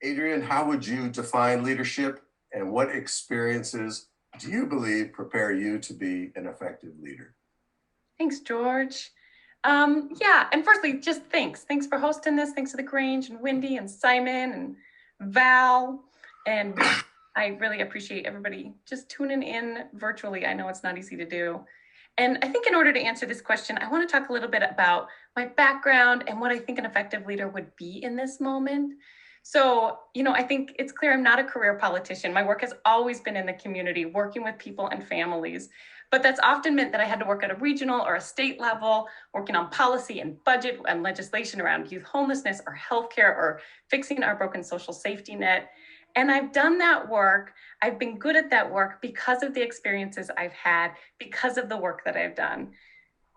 Adrianne, how would you define leadership and what experiences do you believe prepare you to be an effective leader? Thanks, George. Yeah, and firstly, just thanks. Thanks for hosting this. Thanks to the Grange and Wendy and Simon and Val. And I really appreciate everybody just tuning in virtually. I know it's not easy to do. And I think in order to answer this question, I want to talk a little bit about my background and what I think an effective leader would be in this moment. So, I think it's clear I'm not a career politician. My work has always been in the community, working with people and families. But that's often meant that I had to work at a regional or a state level, working on policy and budget and legislation around youth homelessness or healthcare or fixing our broken social safety net. And I've done that work. I've been good at that work because of the experiences I've had, because of the work that I've done.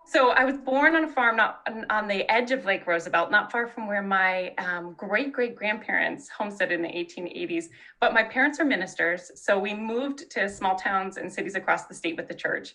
So I was born on a farm not on the edge of Lake Roosevelt, not far from where my great-great-grandparents homesteaded in the 1880s. But my parents are ministers, so we moved to small towns and cities across the state with the church.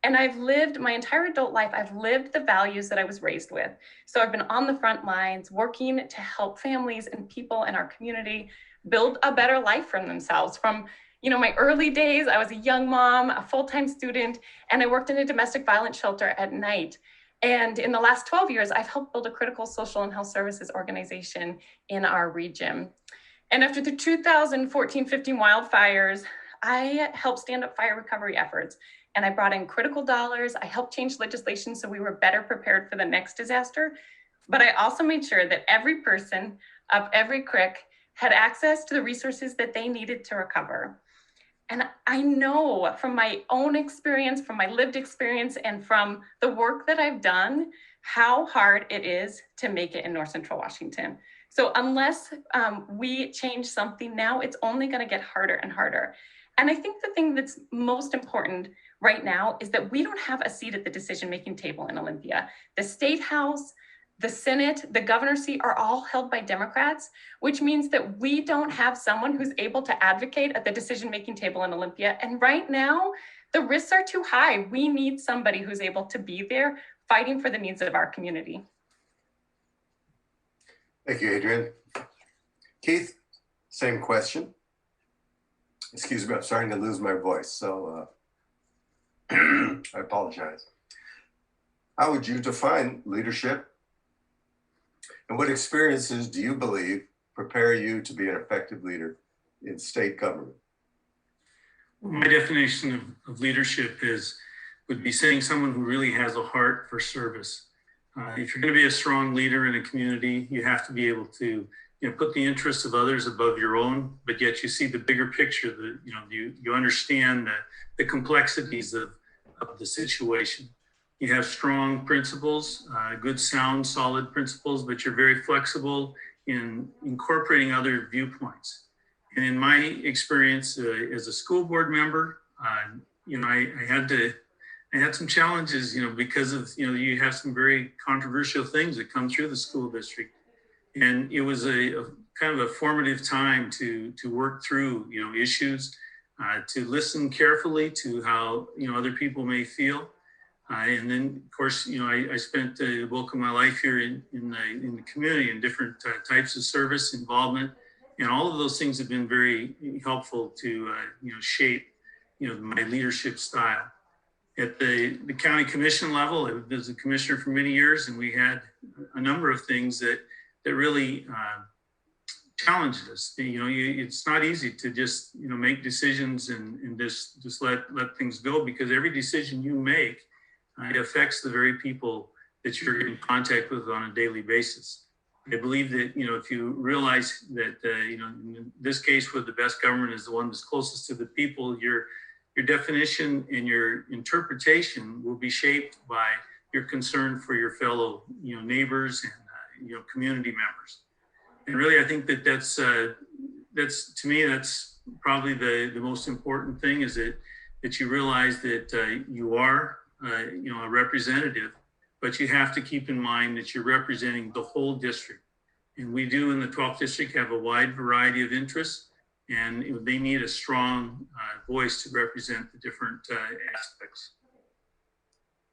And I've lived my entire adult life, I've lived the values that I was raised with. So I've been on the front lines, working to help families and people in our community build a better life for themselves. From my early days, I was a young mom, a full-time student, and I worked in a domestic violence shelter at night. And in the last 12 years, I've helped build a critical social and health services organization in our region. And after the 2014-15 wildfires, I helped stand up fire recovery efforts. And I brought in critical dollars. I helped change legislation so we were better prepared for the next disaster. But I also made sure that every person up every creek had access to the resources that they needed to recover. And I know from my own experience, from my lived experience, and from the work that I've done, how hard it is to make it in North Central Washington. So unless we change something now, it's only going to get harder and harder. And I think the thing that's most important right now is that we don't have a seat at the decision-making table in Olympia. The State House, the Senate, the governor's seat are all held by Democrats, which means that we don't have someone who's able to advocate at the decision-making table in Olympia. And right now, the risks are too high. We need somebody who's able to be there fighting for the needs of our community. Thank you, Adrianne. Keith, same question. Excuse me, I'm starting to lose my voice, so I apologize. How would you define leadership? And what experiences do you believe prepare you to be an effective leader in state government? My definition of leadership would be saying someone who really has a heart for service. If you're going to be a strong leader in a community, you have to be able to put the interests of others above your own, but yet you see the bigger picture. That you understand the complexities of the situation. You have strong principles, good, sound, solid principles, but you're very flexible in incorporating other viewpoints. And in my experience as a school board member, I had some challenges, because of, you have some very controversial things that come through the school district. And it was a kind of a formative time to work through, issues, to listen carefully to how, other people may feel. And then, of course, I spent the bulk of my life here in the community in different types of service involvement, and all of those things have been very helpful to shape my leadership style. At the county commission level, I was a commissioner for many years, and we had a number of things that really challenged us. It's not easy to just make decisions and just let things go, because every decision you make it affects the very people that you're in contact with on a daily basis. I believe that, if you realize that, in this case, where the best government is the one that's closest to the people, your definition and your interpretation will be shaped by your concern for your fellow, neighbors and, community members. And really, I think that's to me, that's probably the most important thing, is that you realize that you are a representative, but you have to keep in mind that you're representing the whole district. And we do in the 12th district have a wide variety of interests, and they need a strong voice to represent the different aspects.